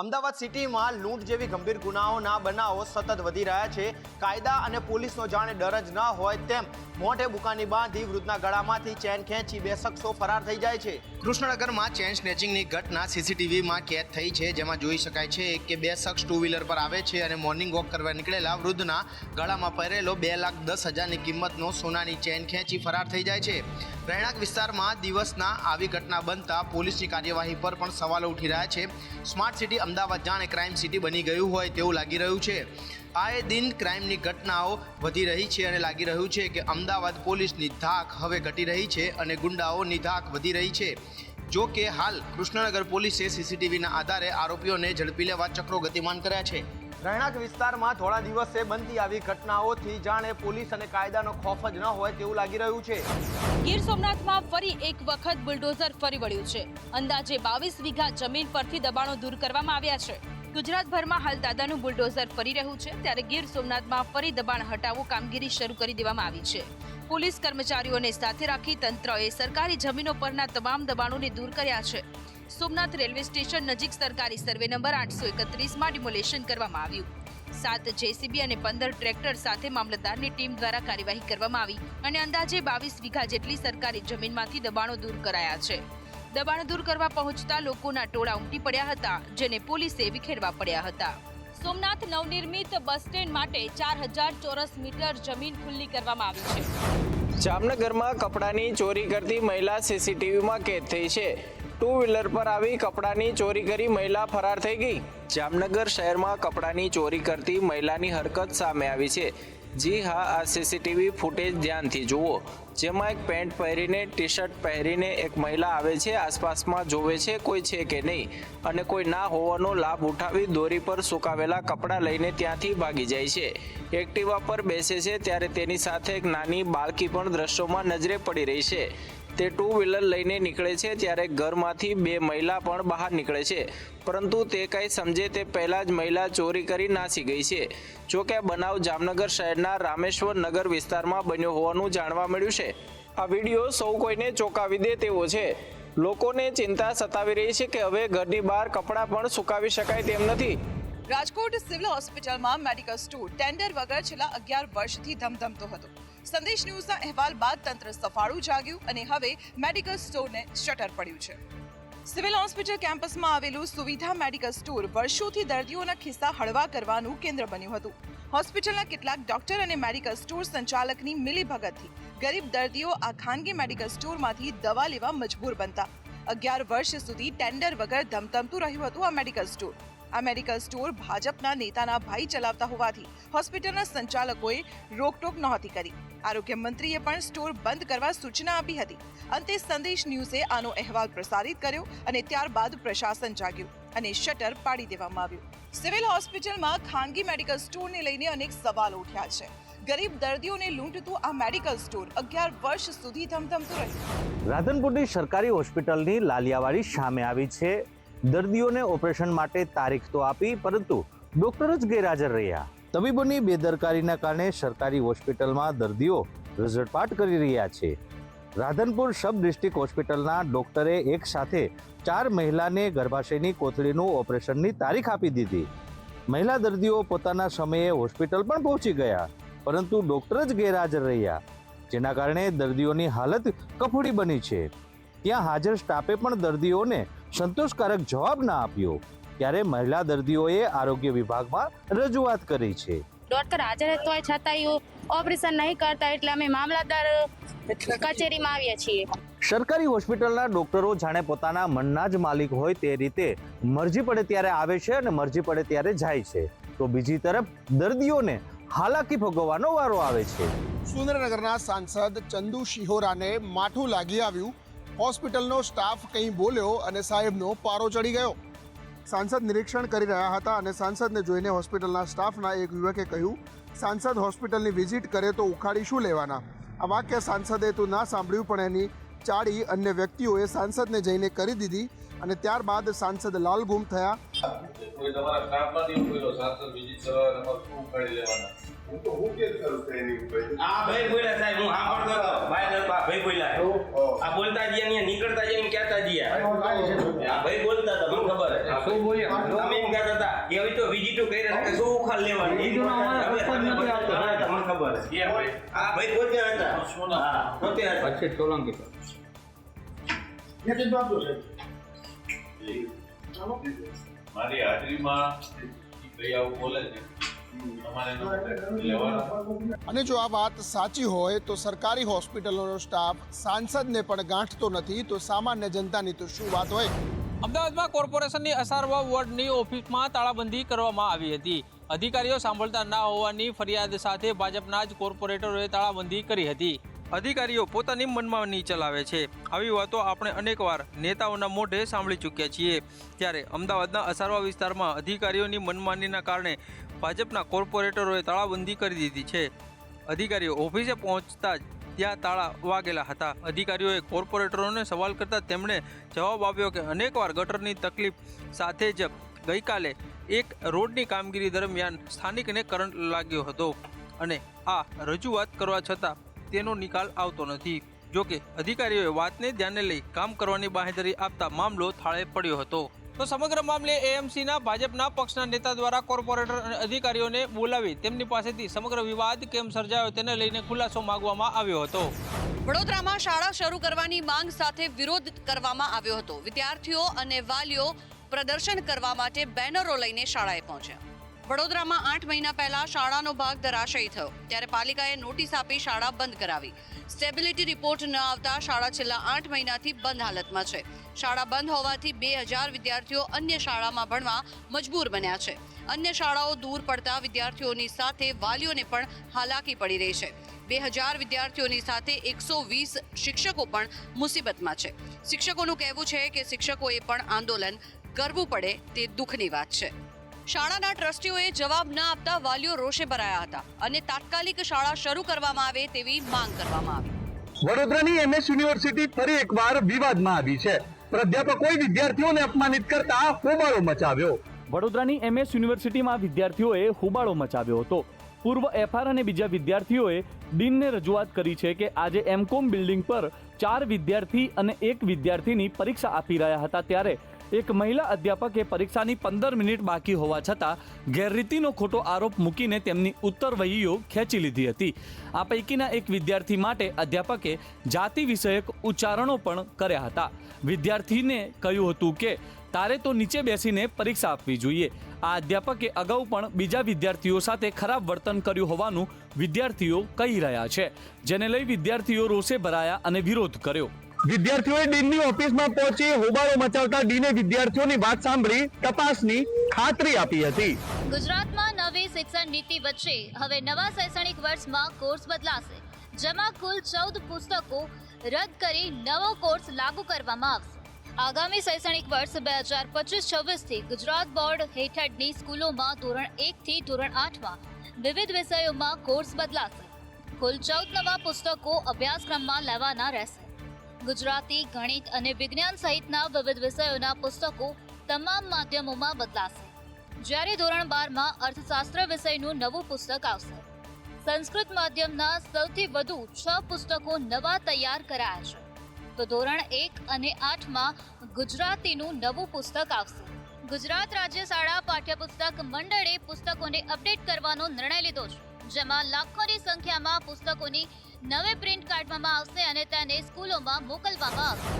અમદાવાદ સિટીમાં લૂંટ જેવી ગંભીર ગુનાઓના બનાવો સતત વધી રહ્યા છે। કાયદા અને પોલીસનો જાણે ડર જ ન હોય તેમ મોઢે બુકાની બાંધી વૃદ્ધના ગળામાંથી ચેન ખેંચી બે શખ્સો ફરાર થઈ જાય છે। કૃષ્ણનગરમાં ચેન સ્નેચિંગની ઘટના સીસીટીવીમાં કેદ થઈ છે, જેમાં જોઈ શકાય છે કે બે શખ્સ ટુ વ્હીલર પર આવે છે અને મોર્નિંગ વોક કરવા નીકળેલા વૃદ્ધના ગળામાં પહેરેલો 2,10,000ની કિંમતનો સોનાની ચેન ખેંચી ફરાર થઈ જાય છે। રહેણાંક વિસ્તારમાં દિવસના આવી ઘટના બનતા પોલીસની કાર્યવાહી પર પણ સવાલો ઉઠી રહ્યા છે। સ્માર્ટ સિટી અમદાવાદ જાણે ક્રાઇમ સિટી બની ગયું હોય તેવું લાગી રહ્યું છે। આए दिन ક્રાઇમની ઘટનાઓ વધી રહી છે અને લાગી રહ્યું છે કે અમદાવાદ પોલીસની ધાક હવે ઘટી રહી છે અને ગુંડાઓની ધાક વધી રહી છે। જો કે હાલ કૃષ્ણનગર પોલીસે સીસીટીવીના આધારે આરોપીઓને ઝડપી લેવા ચક્રો ગતિમાન કર્યા છે। રહેણાંક વિસ્તારમાં થોડા દિવસે બનતી આવી ઘટનાઓથી જાણે પોલીસ અને કાયદાનો ખોફ જ ન હોય તેવું લાગી રહ્યું છે। ગીર સોમનાથમાં ફરી એક વખત બુલડોઝર ફરી વળ્યું છે। અંદાજે 22 વીઘા જમીન પરથી દબાણો દૂર કરવામાં આવ્યા છે। ગુજરાતભરમાં હાલ દાદાનું બુલડોઝર ફરી રહ્યું છે, ત્યારે ગીર સોમનાથમાં ફરી દબાણ હટાવો કામગીરી શરૂ કરી દેવામાં આવી છે। પોલીસ કર્મચારીઓને સાથે રાખી તંત્રએ સરકારી જમીનો પરના તમામ દબાણોને દૂર કર્યા છે। સોમનાથ રેલવે સ્ટેશન નજીક સરકારી સર્વે નંબર 831માં ડિમોલેશન કરવામાં આવ્યું। 7 જેસીબી અને 15 ટ્રેક્ટર સાથે મામલતદારની ટીમ દ્વારા કાર્યવાહી કરવામાં આવી અને અંદાજે 22 વીઘા જેટલી સરકારી જમીનમાંથી દબાણો દૂર કરાયા છે। દબાણ દૂર કરવા પહોંચતા લોકોના ટોળા ઉમટી પડ્યા હતા, જેને પોલીસે વિખેરવા પડ્યા હતા। સોમનાથ નવનિર્મિત બસ સ્ટેન્ડ માટે 4,000 ચોરસ મીટર જમીન ખુલ્લી કરવામાં આવી છે। જામનગરમાં કપડાની ચોરી કરતી મહિલા સીસીટીવીમાં કેદ થઈ છે। ટુ વ્હીલર પર આવી કપડાની ચોરી કરી મહિલા ફરાર થઈ ગઈ। જામનગર શહેરમાં કપડાની ચોરી કરતી મહિલાની હરકત સામે આવી છે। જી હા, આ સીસીટીવી ફૂટેજ ધ્યાનથી જુઓ, જેમાં એક પેન્ટ પહેરીને ટી શર્ટ પહેરીને એક મહિલા આવે છે, આસપાસમાં જોવે છે કોઈ છે કે નહીં અને કોઈ ના હોવાનો લાભ ઉઠાવી દોરી પર સુકાવેલા કપડાં લઈને ત્યાંથી ભાગી જાય છે। એક્ટિવા પર બેસે છે ત્યારે તેની સાથે એક નાની બાળકી પણ દ્રશ્યોમાં નજરે પડી રહી છે। તે ટુ વ્હીલર લઈને નીકળે છે ત્યારે ઘરમાંથી બે મહિલા પણ બહાર નીકળે છે, પરંતુ તે કંઈ સમજે તે પહેલાં જ મહિલા ચોરી કરી નાસી ગઈ છે। જોકે આ બનાવ જામનગર શહેરના રામેશ્વર નગર વિસ્તારમાં બન્યો હોવાનું જાણવા મળ્યું છે। આ વિડીયો સૌ કોઈને ચોંકાવી દે તેવો છે। લોકોને ચિંતા સતાવી રહી છે કે હવે ઘરની બહાર કપડાં પણ સુકાવી શકાય તેમ નથી। રાજકોટ સિવિલ હોસ્પિટલમાં મેડિકલ સ્ટોર ટેન્ડર વગર છેલ્લા 11 વર્ષથી ધમધમતો હતો। સંદેશ ન્યૂઝના અહેવાલ બાદ તંત્ર સફાળું જાગ્યું અને હવે મેડિકલ સ્ટોરને શટર પડ્યું છે। સિવિલ હોસ્પિટલ કેમ્પસમાં આવેલું સુવિધા મેડિકલ સ્ટોર વર્ષોથી દર્દીઓના ખિસ્સા હળવા કરવાનું કેન્દ્ર બન્યું હતું। હોસ્પિટલના કેટલાક ડોક્ટર અને મેડિકલ સ્ટોર સંચાલકની મિલીભગતથી ગરીબ દર્દીઓ આ ખાનગી મેડિકલ સ્ટોરમાંથી દવા લેવા મજબૂર બનતા। 11 વર્ષ સુધી ટેન્ડર વગર ધમધમતું રહ્યું હતું આ મેડિકલ સ્ટોર। આ મેડિકલ સ્ટોર ભાજપના નેતાના ભાઈ ચલાવતા હોવાથી હોસ્પિટલના સંચાલકોએ રોકટોક નહોતી કરી। આરોગ્ય મંત્રીએ પણ સ્ટોર બંધ કરવા સૂચના આપી હતી। અંતે સંદેશ ન્યૂઝે આનો અહેવાલ પ્રસારિત કર્યો અને ત્યારબાદ પ્રશાસન જાગ્યું અને શટર પાડી દેવામાં આવ્યું। સિવિલ હોસ્પિટલમાં ખાનગી મેડિકલ સ્ટોરને લઈને અનેક સવાલો ઉઠ્યા છે। ગરીબ દર્દીઓને લૂંટતું આ મેડિકલ સ્ટોર 11 વર્ષ સુધી ધમધમતું રહ્યું। રાધનપુરની સરકારી હોસ્પિટલની લાલિયાવાડી સામે આવી છે। દર્દીઓને ઓપરેશન માટે તારીખ તો આપી, પરંતુ ડોક્ટર જ ગેરહાજર રહ્યા। તબીબોની બેદરકારીના કારણે સરકારી હોસ્પિટલમાં દર્દીઓ રઝળપાટ કરી રહ્યા છે। રાધનપુર સબ ડિસ્ટ્રિક્ટ હોસ્પિટલના ડોક્ટરે એક સાથે 4 મહિલાને ગર્ભાશયની કોથળીનું ઓપરેશનની તારીખ આપી દીધી। મહિલા દર્દીઓ પોતાના સમયે હોસ્પિટલ પણ પહોંચી ગયા, પરંતુ ડોક્ટર જ ગેરહાજર રહ્યા, જેના કારણે દર્દીઓની હાલત કફોડી બની છે। ત્યાં હાજર સ્ટાફે પણ દર્દીઓને સંતોષકારક જવાબ ના આપ્યો, ત્યારે મહિલા દર્દીઓએ આરોગ્ય વિભાગમાં રજૂઆત કરી છે। ડોક્ટર હાજર હોય છતાંય ઓપરેશન નહીં કરતા, એટલે અમે મામલતદાર કચેરીમાં આવ્યા છીએ। સરકારી હોસ્પિટલના ડોક્ટરો જાણે પોતાના મનના જ માલિક હોય તે રીતે મરજી પડે ત્યારે આવે છે અને મરજી પડે ત્યારે જાય છે, તો બીજી તરફ દર્દીઓને હાલાકી ભોગવવાનો વારો આવે છે। સુરેન્દ્રનગરના સાંસદ ચંદુ શિહોરાને માઠું લાગી આવ્યું। હોસ્પિટલનો સ્ટાફ કંઈ બોલ્યો અને સાહેબનો પારો ચડી ગયો। સાંસદ નિરીક્ષણ કરી રહ્યા હતા અને સાંસદને જોઈને હોસ્પિટલના સ્ટાફના એક યુવકે કહ્યું, સાંસદ હોસ્પિટલની વિઝિટ કરે તો ઉખાડી શું લેવાના? આ વાક્ય સાંસદે તો ના સાંભળ્યું, પણ એની ચાડી અન્ય વ્યક્તિઓએ સાંસદને જઈને કરી દીધી અને ત્યારબાદ સાંસદ લાલગુમ થયા। હું તો હું કેસ કરું છું એની ઉપર આ ભાઈ બોલ્યા સાહેબ હું સાંભળતો હતો ભાઈ બોલ્યા આ બોલતા ગયા ને નીકળતા ગયા ને કહેતા ગયા આ ભાઈ બોલતા હતા મને ખબર છે શું બોલ્યા તમે એમ કહેતા હતા કે હવે તો વિઝિટો કરી રહ્યા કે શું ઉખાડ લેવાની વિઝિટોનો અમારે પ્રશ્ન નથી આવતો તમને ખબર છે કે ભાઈ આ ભાઈ પોતે હતા હા પોતે હતા પછી સોલંકી મારી હાજરીમાં ભાઈ આવું બોલે છે તમારે લેવાનું. અને જો આ વાત સાચી હોય તો સરકારી હોસ્પિટલોનો સ્ટાફ સાંસદને પણ ગાંઠતો નથી તો સામાન્ય જનતાની તો શું વાત હોય. અમદાવાદમાં કોર્પોરેશનની અસારવા વોર્ડની ઓફિસમાં તાળાબંધી કરવામાં આવી હતી. અધિકારીઓ સાંભળતા ના હોવાની ફરિયાદ સાથે ભાજપના જ કોર્પોરેટરોએ તાળાબંધી કરી હતી. અધિકારીઓ પોતાની મનમાની ચલાવે છે. આવી વાતો આપણે અનેકવાર નેતાઓના મોઢે સાંભળી ચૂક્યા છીએ. ત્યારે અમદાવાદના અસારવા વિસ્તારમાં અધિકારીઓની મનમાનીના કારણે ભાજપના કોર્પોરેટરોએ તાળાબંધી કરી દીધી છે. અધિકારીઓ ઓફિસે પહોંચતા જ ત્યાં તાળા વાગેલા હતા. અધિકારીઓએ કોર્પોરેટરોને સવાલ કરતા તેમણે જવાબ આપ્યો કે અનેકવાર ગટરની તકલીફ સાથે જ ગઈકાલે એક રોડની કામગીરી દરમિયાન સ્થાનિકને કરંટ લાગ્યો હતો અને આ રજૂઆત કરવા છતાં તેનો નિકાલ આવતો નથી. જોકે અધિકારીઓએ વાતને ધ્યાને લઈ કામ કરવાની બાંહેધરી આપતા મામલો થાળે પડ્યો હતો. તો સમગ્ર મામલે એએમસીના ભાજપના પક્ષના નેતા દ્વારા કોર્પોરેટર અને અધિકારીઓને બોલાવી તેમની પાસેથી સમગ્ર વિવાદ કેમ સર્જાયો તેને લઈને ખુલાસો માંગવામાં આવ્યો હતો. વડોદરામાં શાળા શરૂ કરવાની માંગ સાથે વિરોધ કરવામાં આવ્યો હતો. વિદ્યાર્થીઓ અને વાલીઓ પ્રદર્શન કરવા માટે બેનરો લઈને શાળાએ પહોંચ્યા. વડોદરામાં 8 મહિના પહેલા શાળાનો ભાગ ધરાશયી થયો ત્યારે પાલિકાએ નોટિસ આપી શાળા બંધ કરાવી. સ્ટેબિલિટી રિપોર્ટ ન આવતા શાળા છેલ્લા 8 મહિનાથી બંધ હાલતમાં છે. શાળા બંધ હોવાથી 2000 વિદ્યાર્થીઓ અન્ય શાળામાં ભણવા મજબૂર બન્યા છે. અન્ય શાળાઓ દૂર પડતા વિદ્યાર્થીઓની સાથે વાલીઓને પણ હાલાકી પડી રહી છે. 2000 વિદ્યાર્થીઓની સાથે 120 શિક્ષકો પણ મુસીબતમાં છે. શિક્ષકોનું કહેવું છે કે શિક્ષકોએ પણ આંદોલન કરવું પડે તે દુઃખની વાત છે. શાળાના ટ્રસ્ટીઓએ જવાબ ન આપતા વાલીઓ રોષે ભરાયા હતા અને તાત્કાલિક શાળા શરૂ કરવામાં આવે તેવી માંગ કરવામાં આવી. વડોદરાની એમએસ યુનિવર્સિટી ફરી એકવાર વિવાદમાં આવી છે. પ્રાધ્યાપકોએ વિદ્યાર્થીઓને અપમાનિત કરતા હોબાળો મચાવ્યો. વડોદરાની એમએસ યુનિવર્સિટીમાં વિદ્યાર્થીઓએ હોબાળો મચાવ્યો હતો. પૂર્વ એફઆર અને બીજા વિદ્યાર્થીઓએ ડીનને રજૂઆત કરી છે કે આજે એમકોમ બિલ્ડિંગ પર 4 વિદ્યાર્થી અને 1 વિદ્યાર્થીની પરીક્ષા આપી રહ્યા હતા ત્યારે એક મહિલા અધ્યાપકે પરીક્ષાની 15 મિનિટ બાકી હોવા છતાં ગેરરીતિનો ખોટો આરોપ મૂકીને તેમની ઉત્તરવહીઓ ખેંચી લીધી હતી. આ પૈકીના એક વિદ્યાર્થી માટે અધ્યાપકે જાતિ વિષયક ઉચ્ચારણો પણ કર્યા હતા. વિદ્યાર્થીને કહ્યું હતું કે તારે તો નીચે બેસીને પરીક્ષા આપવી જોઈએ. આ અધ્યાપકે અગાઉ પણ બીજા વિદ્યાર્થીઓ સાથે ખરાબ વર્તન કર્યું હોવાનું વિદ્યાર્થીઓ કહી રહ્યા છે, જેને લઈ વિદ્યાર્થીઓ રોષે ભરાયા અને વિરોધ કર્યો. વિદ્યાર્થીઓએ ડીનની ઓફિસમાં પહોંચી હોબાળો મચાવતા ડીને વિદ્યાર્થીઓની વાત સાંભળી તપાસની ખાતરી આપી હતી. ગુજરાતમાં નવી શિક્ષણ નીતિ વચ્ચે હવે નવા શૈક્ષણિક વર્ષમાં કોર્સ બદલાશે, જેમાં કુલ 14 પુસ્તકો રદ કરી નવો કોર્સ લાગુ કરવામાં આવશે. આગામી શૈક્ષણિક વર્ષ 2025-26 થી ગુજરાત બોર્ડ હેઠળની સ્કૂલોમાં ધોરણ 1 થી ધોરણ 8માં વિવિધ વિષયોમાં કોર્સ બદલાશે. કુલ 14 નવા પુસ્તકો અભ્યાસક્રમમાં લેવાના રહેશે. ગુજરાતી, ગણિત અને વિજ્ઞાન સહિતના વિવિધ વિષયોના પુસ્તકો તમામ માધ્યમોમાં બદલાશે. જ્યારે ધોરણ 12માં અર્થશાસ્ત્ર વિષયનું નવું પુસ્તક આવશે. સંસ્કૃત માધ્યમના સૌથી વધુ 6 પુસ્તકો નવા તૈયાર કરાયા છે. તો ધોરણ 1 અને 8માં ગુજરાતીનું નવું પુસ્તક આવશે. ગુજરાત રાજ્ય શાળા પાઠ્યપુસ્તક મંડળે પુસ્તકોને અપડેટ કરવાનો નિર્ણય લીધો છે, જેમાં લાખોની સંખ્યામાં પુસ્તકોની નવી પ્રિન્ટ કાઢવામાં આવશે અને તેને સ્કૂલોમાં મોકલવામાં આવશે.